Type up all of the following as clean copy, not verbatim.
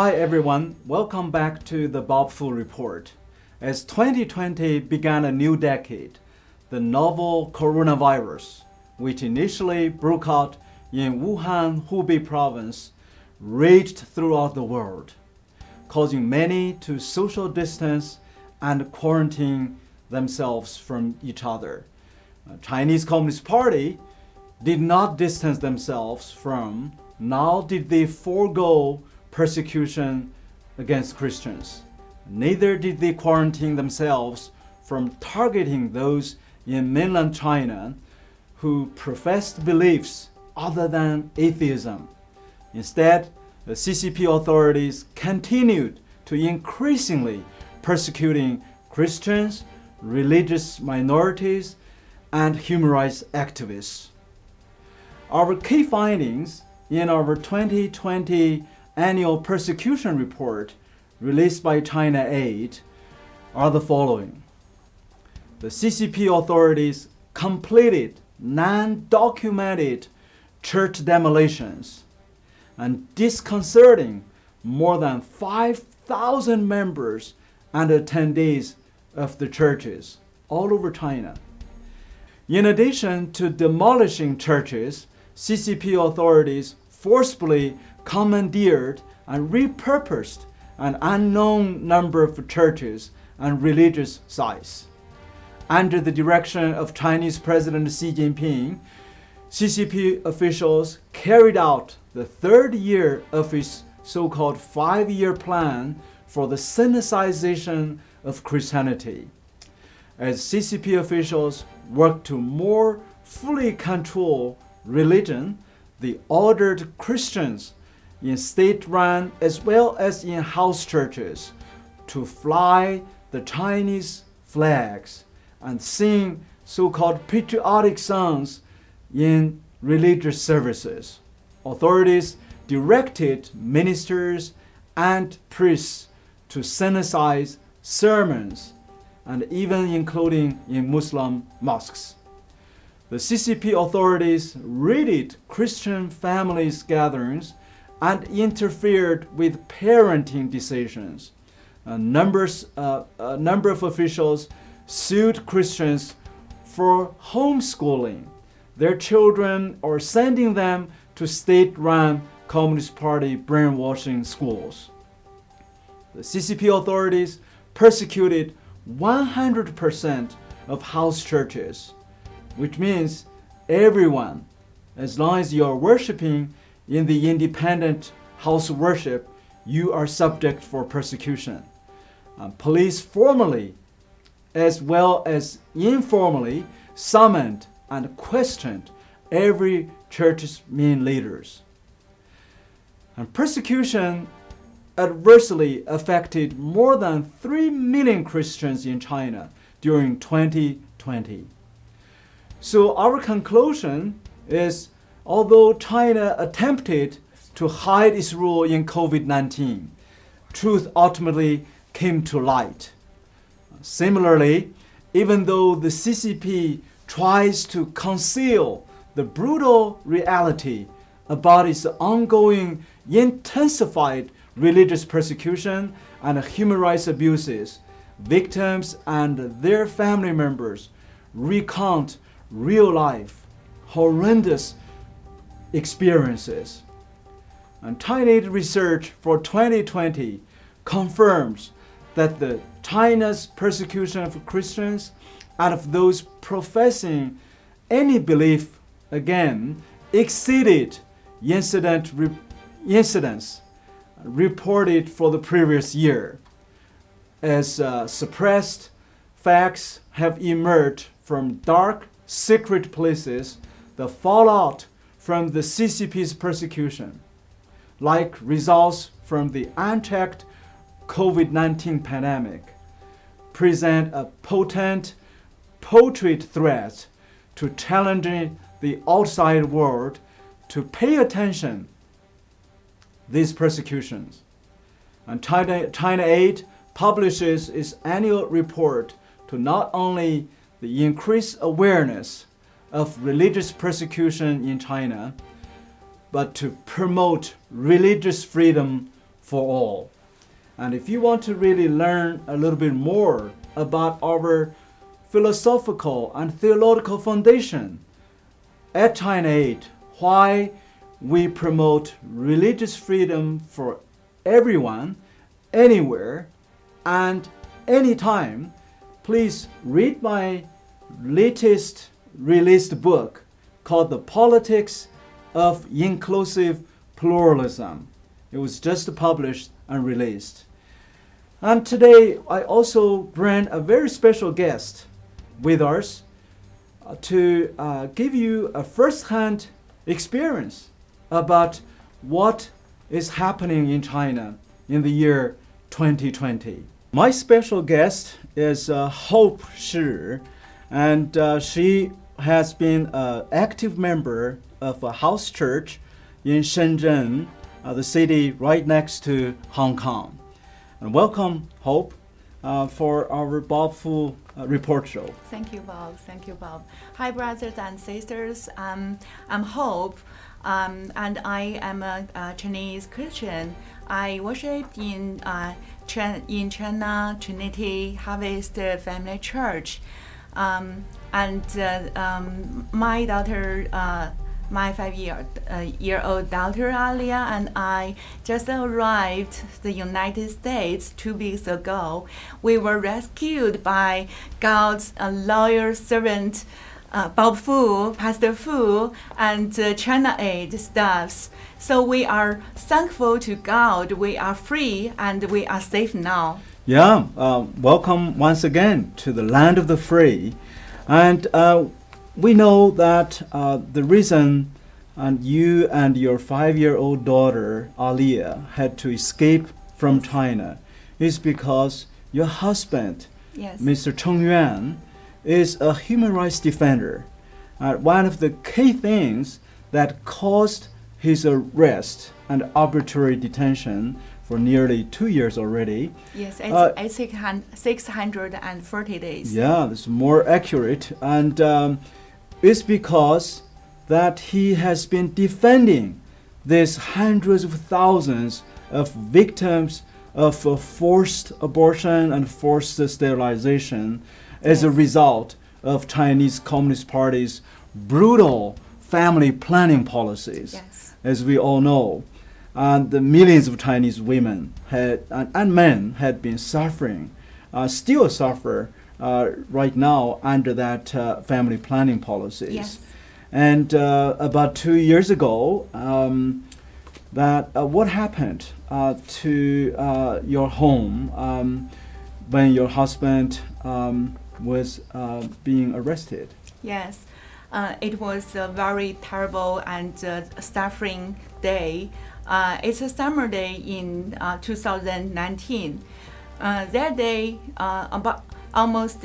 Hi everyone, welcome back to the Bob Fu Report. As 2020 began a new decade, the novel coronavirus, which initially broke out in Wuhan, Hubei province, raged throughout the world, causing many to social distance and quarantine themselves from each other. Chinese Communist Party did not distance themselves from, nor did they forego persecution against Christians. Neither did they quarantine themselves from targeting those in mainland China who professed beliefs other than atheism. Instead, the CCP authorities continued to increasingly persecuting Christians, religious minorities, and human rights activists. Our key findings in our 2020 annual persecution report released by China Aid are the following. The CCP authorities completed non-documented church demolitions and disconcerting more than 5,000 members and attendees of the churches all over China. In addition to demolishing churches, CCP authorities forcibly commandeered and repurposed an unknown number of churches and religious sites. Under the direction of Chinese President Xi Jinping, CCP officials carried out the third year of his so-called 5-year plan for the Sinicization of Christianity. As CCP officials worked to more fully control religion, they ordered Christians in state-run as well as in house churches to fly the Chinese flags and sing so-called patriotic songs in religious services. Authorities directed ministers and priests to sinicize sermons and even including in Muslim mosques. The CCP authorities raided Christian families' gatherings and interfered with parenting decisions. A number of officials sued Christians for homeschooling their children or sending them to state-run Communist Party brainwashing schools. The CCP authorities persecuted 100% of house churches, which means everyone, as long as you are worshiping in the independent house worship, you are subject for persecution. Police formally as well as informally summoned and questioned every church's main leaders. And persecution adversely affected more than 3 million Christians in China during 2020. So our conclusion is, although China attempted to hide its role in COVID-19, truth ultimately came to light. Similarly, even though the CCP tries to conceal the brutal reality about its ongoing intensified religious persecution and human rights abuses, victims and their family members recount real-life, horrendous experiences. And China research for 2020 confirms that the China's persecution of Christians and of those professing any belief again exceeded incidents reported for the previous year, as suppressed facts have emerged from dark, secret places, the fallout from the CCP's persecution, like results from the unchecked COVID-19 pandemic, present a potent threat to challenging the outside world to pay attention these persecutions. And China Aid publishes its annual report to not only the increased awareness of religious persecution in China, but to promote religious freedom for all. And if you want to really learn a little bit more about our philosophical and theological foundation at China Aid, why we promote religious freedom for everyone, anywhere, and anytime, please read my latest released book called The Politics of Inclusive Pluralism. It was just published and released. And today I also bring a very special guest with us to give you a first-hand experience about what is happening in China in the year 2020. My special guest is Hope Shi, and she has been an active member of a house church in Shenzhen, the city right next to Hong Kong. And welcome, Hope, for our Bob Fu report show. Thank you, Bob. Thank you, Bob. Hi, brothers and sisters. I'm Hope, and I am a Chinese Christian. I worship in China Trinity Harvest Family Church, and my daughter, my 5-year-old daughter Alia, and I just arrived the United States 2 weeks ago. We were rescued by God's loyal servant, Bob Fu, Pastor Fu, and China Aid staffs. So we are thankful to God. We are free and we are safe now. Yeah, welcome once again to the land of the free. And we know that the reason you and your 5-year-old daughter Alia had to escape from China is because your husband, Yes. Mr. Cheng Yuan, is a human rights defender. One of the key things that caused his arrest and arbitrary detention for nearly 2 years already. Yes, it's 640 days. Yeah, that's more accurate. And it's because that he has been defending these hundreds of thousands of victims of forced abortion and forced sterilization as a result of Chinese Communist Party's brutal family planning policies. Yes. As we all know, and the millions of Chinese women and men had been suffering, still suffer right now under that family planning policies. Yes. And about 2 years ago, what happened to your home when your husband was being arrested? Yes, it was a very terrible and suffering day. It's a summer day in 2019. That day, almost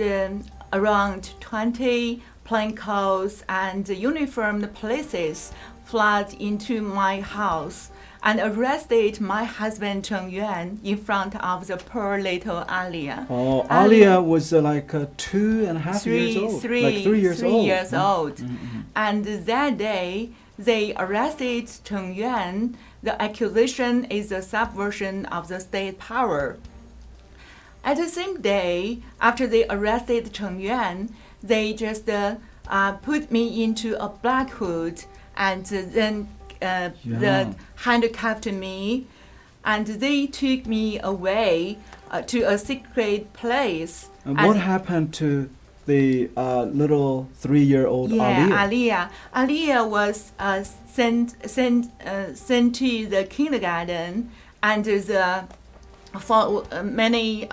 around 20 plainclothes and uniformed police flooded into my house and arrested my husband Cheng Yuan in front of the poor little Alia. Oh, Alia was like 2.5 years old. Like 3 years three old. years old. Mm-hmm. And that day, they arrested Cheng Yuan. The accusation is a subversion of the state power. At the same day, after they arrested Cheng Yuan, they just put me into a black hood and then the handcuffed me, and they took me away to a secret place. And what happened to the little 3-year-old Alia? Alia was sent to the kindergarten, and for many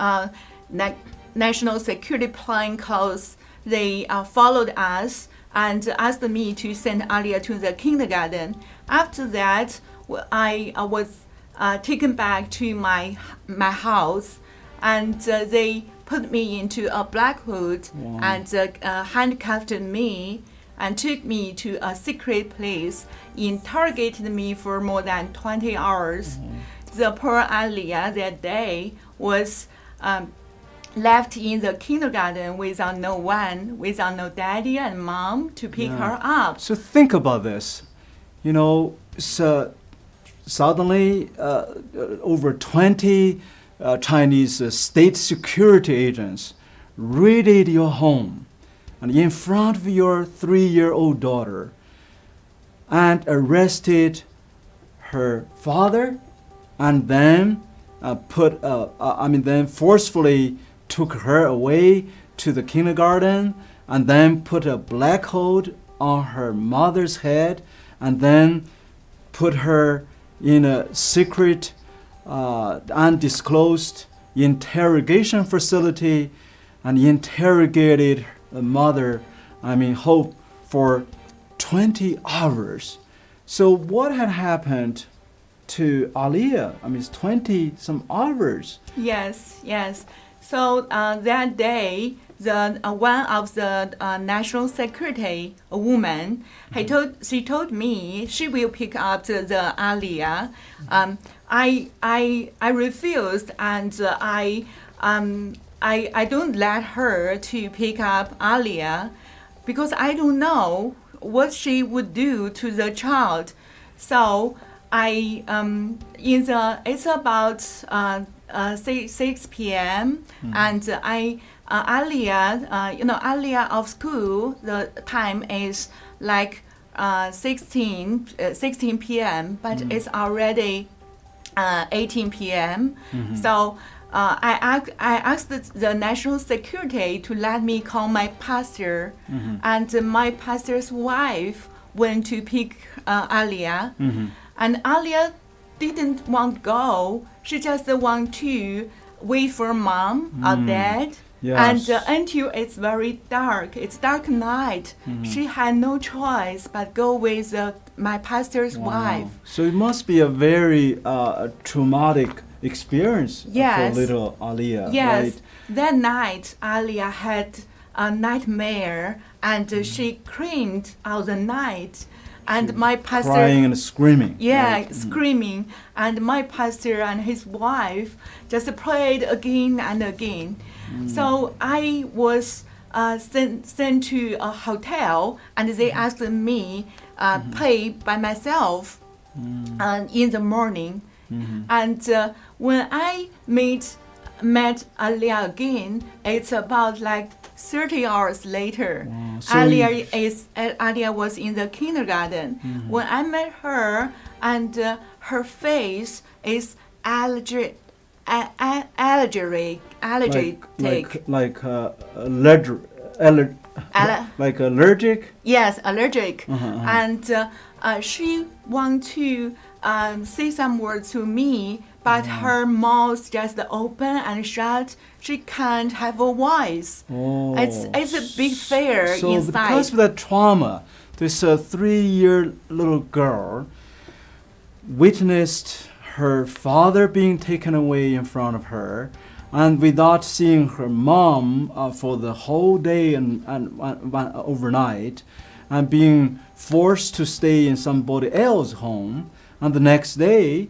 national security plainclothes, they followed us and asked me to send Alia to the kindergarten. After that, I was taken back to my house, and they put me into a black hood and handcuffed me and took me to a secret place, interrogated me for more than 20 hours. The poor Alia that day was left in the kindergarten without no one, without no daddy and mom to pick her up. So think about this. You know, it's suddenly over 20 Chinese state security agents raided your home and in front of your 3-year-old daughter and arrested her father and then then forcefully took her away to the kindergarten and then put a black coat on her mother's head and then put her in a secret, undisclosed interrogation facility and interrogated the mother, Hope, for 20 hours. So what had happened to Aliyah? It's 20 some hours. Yes. So that day, the one of the national security woman, she told me she will pick up the Aliyah. I refused, and I don't let her to pick up Aliyah because I don't know what she would do to the child. So it's about 6 p.m. and Aliyah of school, the time is like 16 p.m. but it's already 18 p.m. So I asked the national security to let me call my pastor, and my pastor's wife went to pick Aliyah, and Aliyah didn't want to go. She just want to wait for mom or dad. Yes. And until it's very dark, it's dark night, she had no choice but go with my pastor's wife. So it must be a very traumatic experience Yes. for little Aliyah, Yes, right? that night Aliyah had a nightmare and she screamed all the night. And my pastor Crying and screaming. Yeah, right? screaming. And my pastor and his wife just prayed again and again. So I was sent to a hotel, and they asked me pay by myself in the morning. And when I met Aliyah again, it's about like 30 hours later. Wow. So Aliyah was in the kindergarten. When I met her, and her face is allergic. Like allergic. Yes, allergic. And she want to say some words to me, but her mouth just open and shut. She can't have a voice. Oh. It's a big fear so inside. because of that trauma, this 3-year little girl witnessed her father being taken away in front of her, and without seeing her mom for the whole day and overnight, and being forced to stay in somebody else's home, and the next day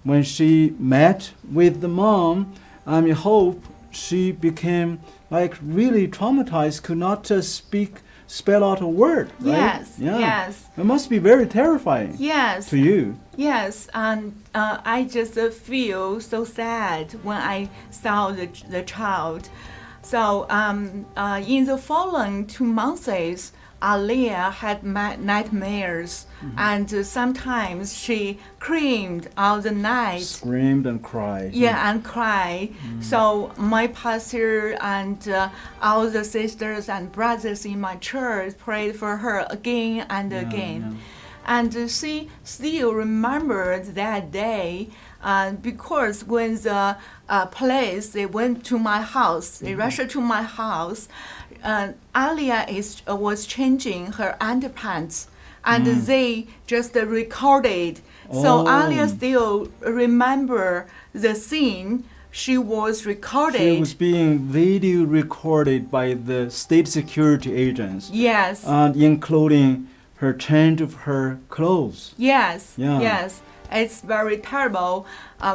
when she met with the mom, Hope, she became like really traumatized, could not spell out a word, right? Yes, yeah. yes. It must be very terrifying Yes. to you. Yes, and I just feel so sad when I saw the child. So in the following 2 months, Aliyah had nightmares, and sometimes she screamed all the night. Screamed and cried. Yeah, and cried. So my pastor and all the sisters and brothers in my church prayed for her again and again. And she still remembered that day, because when the police, they went to my house, they rushed to my house, Aliyah was changing her underpants, and they just recorded. So Aliyah still remember the scene. She was recorded. She was being video recorded by the state security agents. Yes. And including her change of her clothes. Yes. Yeah. Yes. It's very terrible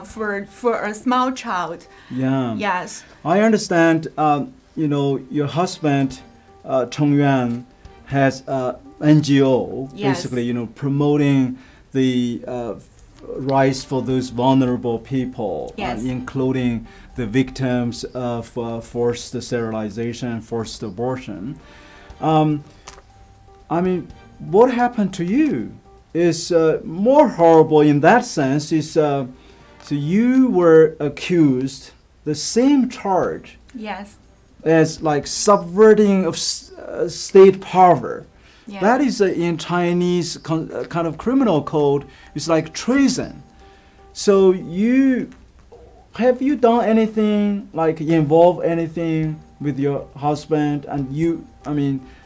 for a small child. Yeah. Yes. I understand. Your husband, Cheng Yuan, has NGO, Yes. basically, promoting the rights for those vulnerable people, Yes. including the victims of forced sterilization, forced abortion. I mean, what happened to you is more horrible in that sense. Is so you were accused the same charge Yes. as like subverting of state power. Yes. That is in Chinese kind of criminal code. It's like treason. So have you done anything like involve anything with your husband, and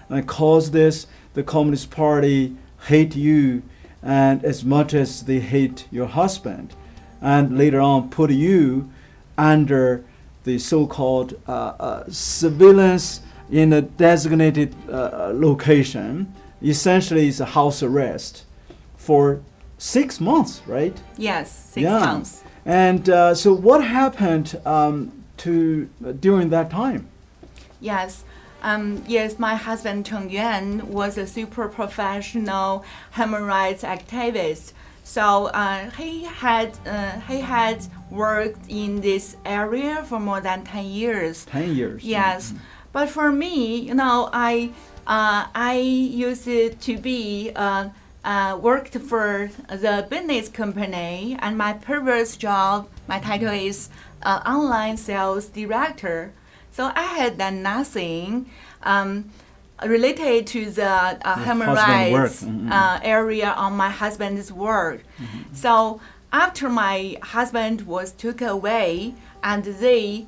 like cause the Communist Party hate you, and as much as they hate your husband, and later on put you under the so-called surveillance in a designated location. Essentially, it's a house arrest for 6 months, right? Yes, 6 months. And so what happened during that time? Yes. Yes, my husband Cheng Yuan was a super professional human rights activist. So he had worked in this area for more than 10 years. 10 years. Yes, Mm-hmm. but for me, I used to be worked for the business company, and my previous job, my title is online sales director. So I had done nothing related to the human rights area on my husband's work. Mm-hmm. So after my husband was took away, and they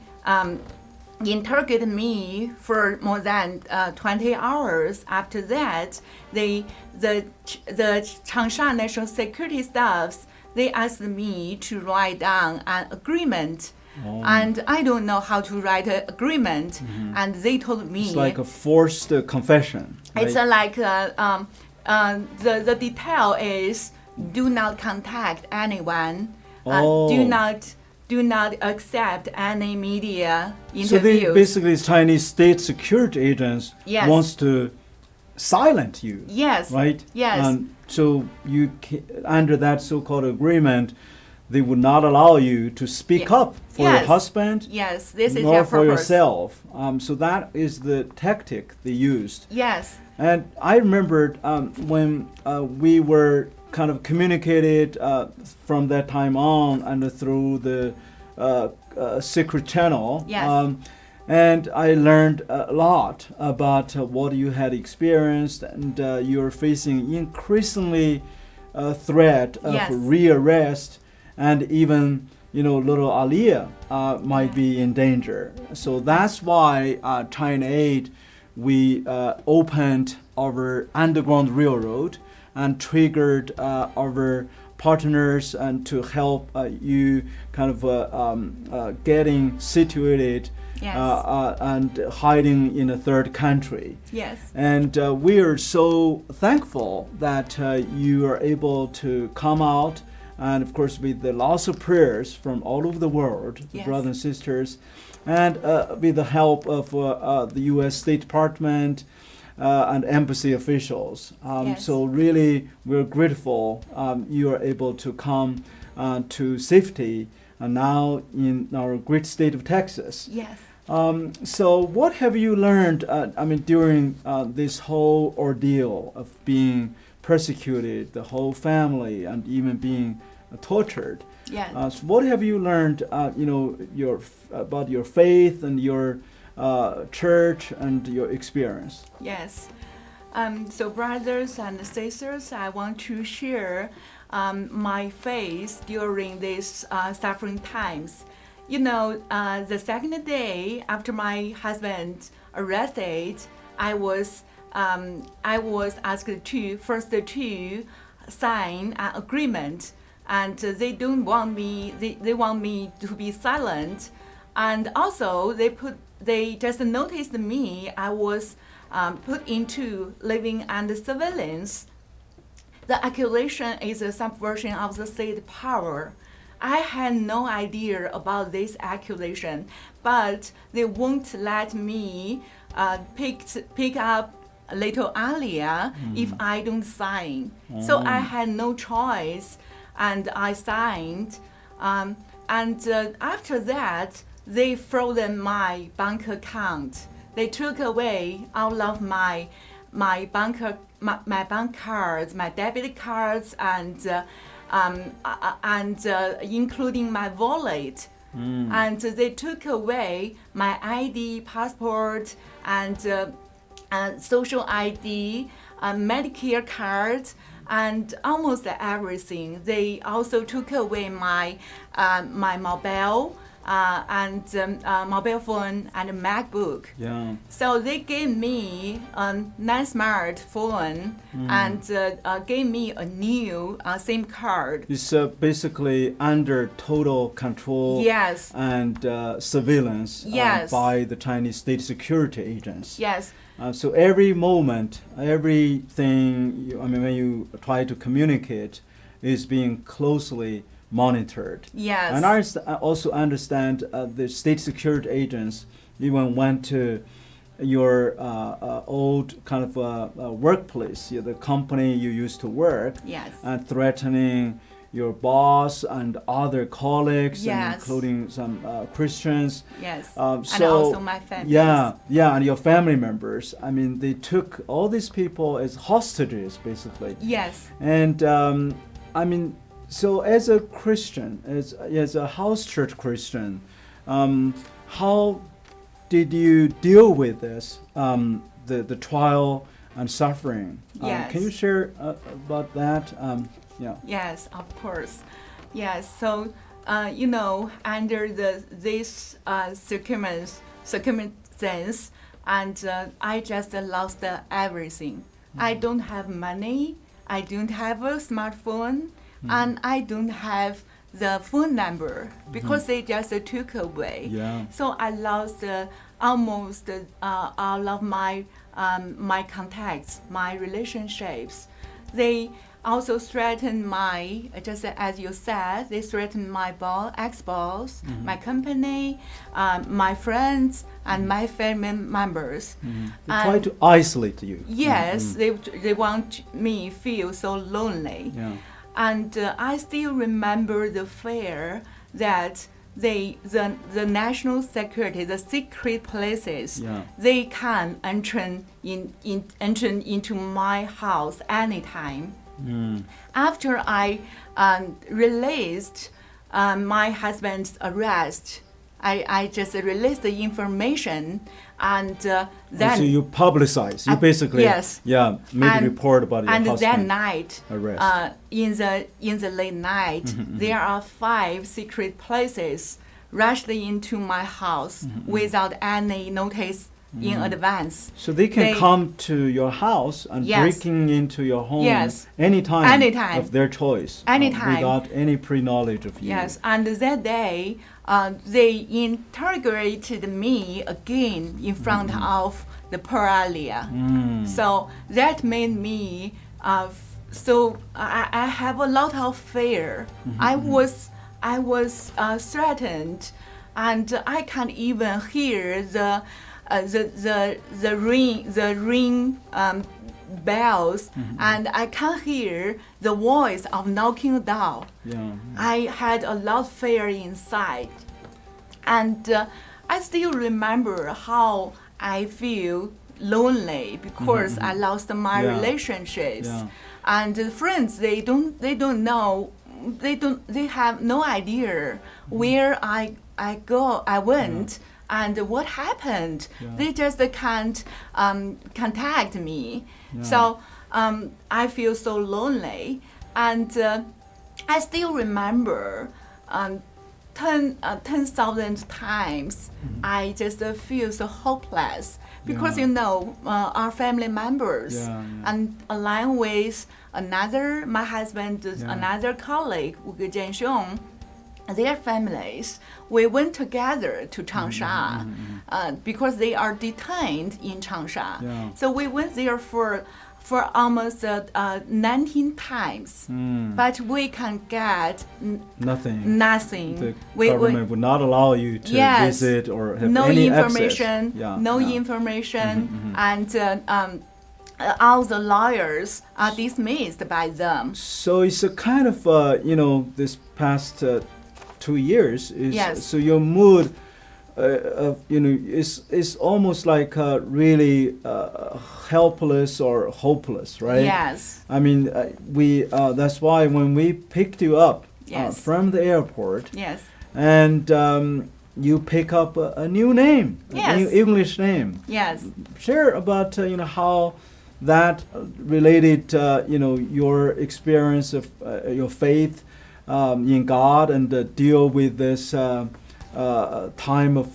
interrogated me for more than 20 hours. After that, the Changsha National Security staffs, they asked me to write down an agreement. Oh. And I don't know how to write an agreement, mm-hmm. and they told me it's like a forced confession. Right? It's like the detail is do not contact anyone, do not accept any media interviews. So they basically Chinese state security agents wants to silence you. Yes. Right. Yes. So under that so-called agreement, they would not allow you to speak up for your husband. Yes, this is nor your for purpose. yourself. So that is the tactic they used. Yes. And I remembered when we were kind of communicated from that time on and through the secret channel. Yes. And I learned a lot about what you had experienced, and you're facing increasingly threat of rearrest, and even little Aliyah might be in danger. So that's why China 8, we opened our underground railroad and triggered our partners and to help you kind of getting situated and hiding in a third country. Yes. And we are so thankful that you are able to come out, and of course with the lots of prayers from all over the world, brothers and sisters, and with the help of the U.S. State Department and embassy officials. So really we're grateful you are able to come to safety now in our great state of Texas. Yes. So what have you learned during this whole ordeal of being persecuted, the whole family, and even being tortured? Yes. So what have you learned about your faith and your church and your experience? Yes. So brothers and sisters, I want to share my faith during these suffering times. The second day after my husband arrested, I was asked to first to sign an agreement, and they don't want me. They want me to be silent, and also they just noticed me. I was put into living under surveillance. The accusation is a subversion of the state power. I had no idea about this accusation, but they won't let me pick up little Aliyah if I don't sign. So I had no choice. and I signed. After that, they frozen my bank account. They took away all of my bank cards, my debit cards, and including my wallet. And they took away my ID, passport, and social ID, Medicare card, and almost everything. They also took away my mobile mobile phone and MacBook. Yeah. So they gave me a nice smartphone and gave me a new SIM card. It's basically under total control Yes. and surveillance Yes. by the Chinese state security agents. Yes. So every moment, everything, when you try to communicate, is being closely monitored. Yes. And I also understand the state security agents even went to your old kind of workplace, the company you used to work, Yes. and threatening your boss and other colleagues, Yes. including some Christians. Yes. So, and also my family. Yeah, and your family members. I mean, they took all these people as hostages, basically. Yes. And I mean, so as a Christian, as a house church Christian, how did you deal with this, the trial and suffering? Yes. Can you share about that? Yeah. Yes, of course. Yes. So, under this circumstance, and I just lost everything. I don't have money. I don't have a smartphone, and I don't have the phone number because they just took away. Yeah. So I lost almost all of my contacts, my relationships. They also threatened just as you said, they threatened my ex-boss, my company, my friends, and my family members. They try to isolate you. Yes, they want me feel so lonely. Yeah. And I still remember the fear that the national security, the secret places, Yeah. they can enter into my house anytime. After I released my husband's arrest, I just released the information, and then So you publicize. You basically yes. made a report about your and husband. that night, arrest. in the late night, there are 5 secret places rushed into my house without any notice in advance. So they can come to your house and Yes. breaking into your home Yes. anytime Anytime. of their choice. Anytime. Without any pre-knowledge of you. Yes, and that day, they interrogated me again in front of the paralia. So that made me I have a lot of fear. I was threatened, and I can't even hear the ring bells, and I can't hear the voice of knocking door. Yeah. I had a lot of fear inside, and I still remember how I feel lonely because I lost my Yeah. relationships, Yeah. and the friends they don't know, they have no idea where I went. And what happened? Yeah. They just can't contact me. Yeah. So I feel so lonely. And I still remember 10,000 times I just feel so hopeless. Because, our family members and along with my husband's another colleague, Wu Zhenxiong, their families, we went together to Changsha because they are detained in Changsha. Yeah. So we went there for almost 19 times, but we can get Nothing. nothing. The government would not allow you to visit or have no any information, access. no information, and all the lawyers are dismissed by them. So it's a kind of, this past 2 years, Yes. so your mood, is almost like really helpless or hopeless, right? Yes. I mean, that's why when we picked you up Yes. from the airport, Yes. and you pick up a new name, Yes. a new English name. Yes. Share about how that related your experience of your faith in God and deal with this time of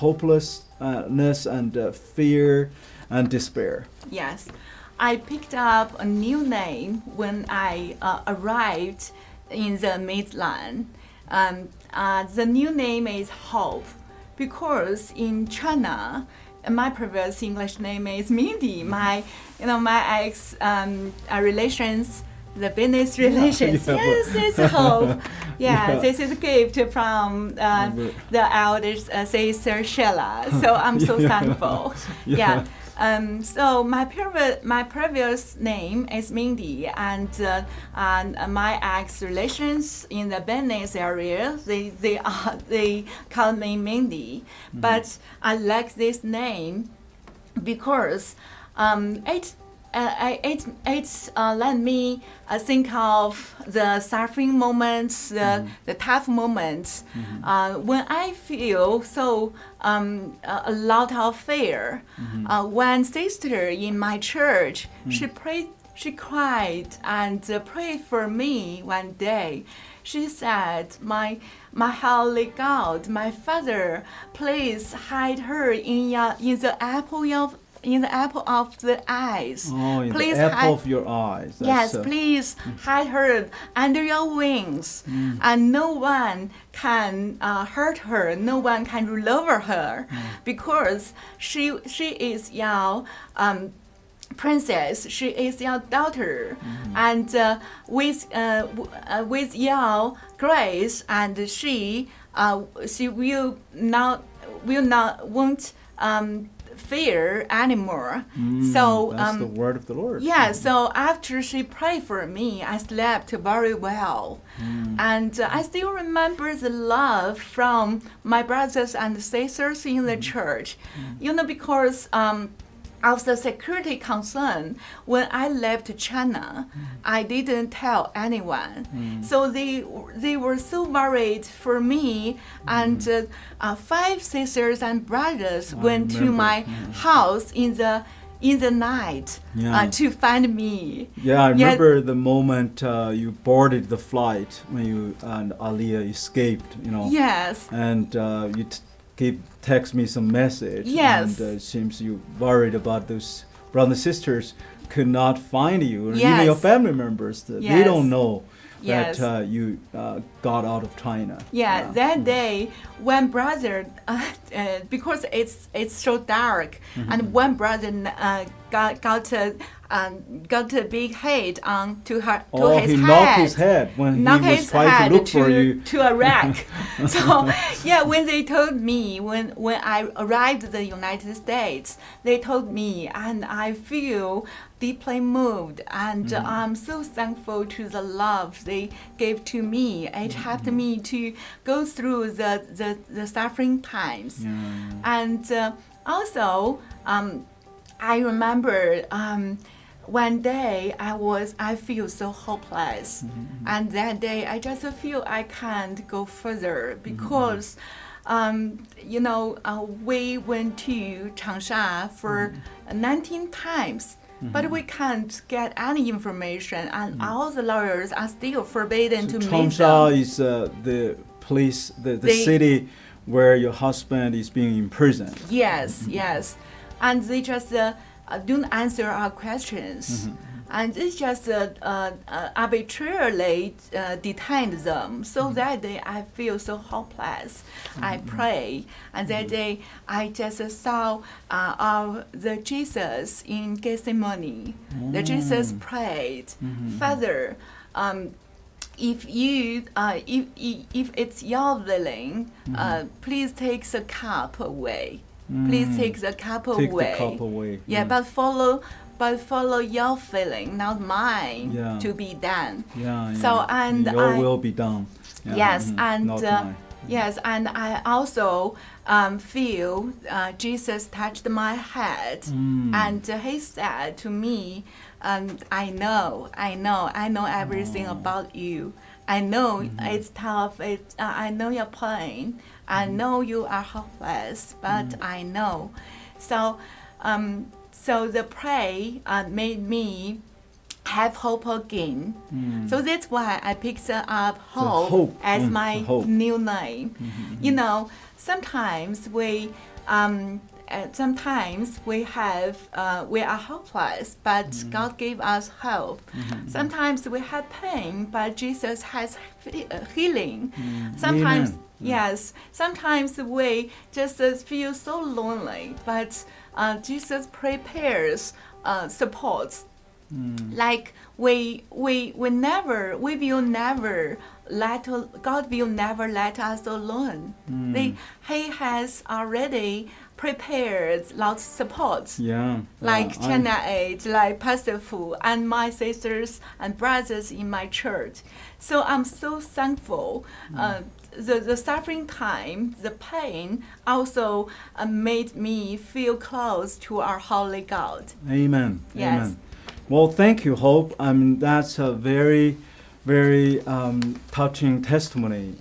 hopelessness and fear and despair. Yes. I picked up a new name when I arrived in the Midland. The new name is Hope, because in China, my previous English name is Mindy. My ex relations, the business relations. Yeah, Yes, it's Hope. Yeah. This is a gift from the eldest sister Sheila. So I'm so thankful. Yeah. So my previous name is Mindy, and my ex relations in the business area, they call me Mindy, but I like this name because it let me think of the suffering moments, the tough moments, when I feel so a lot of fear. One sister in my church, she cried and prayed for me one day. She said, "My holy God, my Father, please hide her in the apple of the eyes. Oh, in Please the apple hide, of your eyes. yes, please hide her under your wings, and no one can hurt her. No one can rule over her, because she is your princess. She is your daughter, and with your grace, and she won't fear anymore." So that's the word of the Lord. yeah, so after she prayed for me, I slept very well. And I still remember the love from my brothers and sisters in the church. Because of the security concern, when I left China, I didn't tell anyone. So they were so worried for me, and 5 sisters and brothers went to my house in the night to find me. Yeah, I remember the moment you boarded the flight when you and Aliyah escaped, Yes. and you text me some message. Yes. And it seems you worried about those brothers and sisters could not find you, or even Yes. your family members. They Yes. don't know Yes. that you got out of China. Yeah, that day, one brother, because it's so dark, and one brother got a big hit to his head. He knocked his head when he was trying to look for you. To a wreck. So yeah, when they told me, when I arrived in the United States, they told me, and I feel deeply moved, and I'm so thankful to the love they gave to me. It helped me to go through the suffering times. And also, I remember one day I feel so hopeless, and that day I just feel I can't go further, because we went to Changsha for 19 times. But we can't get any information, and all the lawyers are still forbidden to meet them. Changsha is the place, the city where your husband is being imprisoned. Yes, yes. And they just don't answer our questions. And they just arbitrarily detained them. So that day I feel so hopeless. I pray, and that day I just saw the Jesus in Gethsemane. The Jesus prayed, "Father, if it's your willing, please take the cup away." Please take the cup away. Take the cup away. Yeah, but follow your feeling, not mine, to be done. Yeah. So and your will be done. Yeah, yes, and not mine. yes, and I also feel Jesus touched my head, and he said to me, I know everything about you. I know it's tough. I know your pain. I know you are hopeless, but I know. So, so the prayer made me have hope again. So that's why I picked up hope as my new name. You know, sometimes we are hopeless, but God gave us hope. Sometimes we have pain, but Jesus has healing. Sometimes, yes, sometimes we just feel so lonely, but Jesus prepares support. Like God will never let us alone. He has already prepared lots of support. Like China Aid, like Pastor Fu, and my sisters and brothers in my church. So I'm so thankful. The suffering time, the pain, also made me feel close to our holy God. Amen. Yes. Amen. Well, thank you, Hope. That's a very, very touching testimony.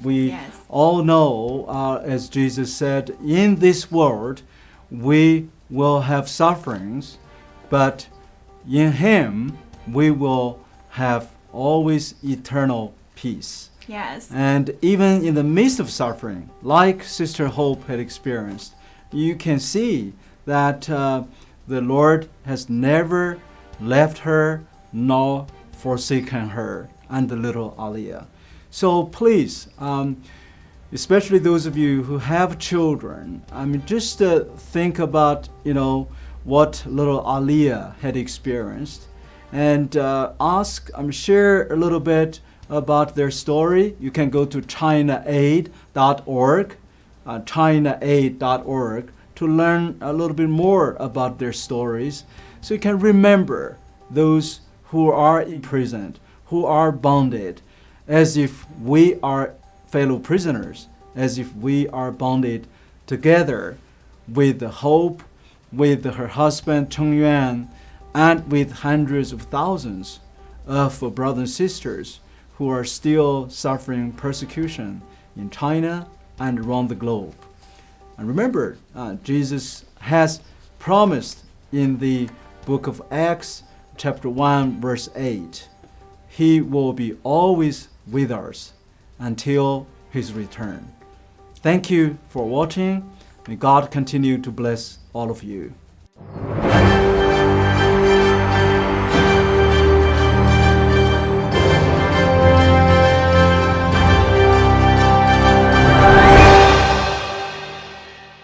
We all know, as Jesus said, in this world we will have sufferings, but in Him we will have always eternal peace. Yes. And even in the midst of suffering, like Sister Hope had experienced, you can see that the Lord has never left her nor forsaken her and the little Aliyah. So please, especially those of you who have children, just think about what little Aliyah had experienced, and share a little bit about their story. You can go to ChinaAid.org, ChinaAid.org, to learn a little bit more about their stories, so you can remember those who are imprisoned, who are bonded, as if we are fellow prisoners, as if we are bonded together with the Hope, with her husband Cheng Yuan, and with hundreds of thousands of brothers and sisters who are still suffering persecution in China and around the globe. And remember, Jesus has promised in the book of Acts, chapter 1, verse 8, He will be always with us until His return. Thank you for watching. May God continue to bless all of you.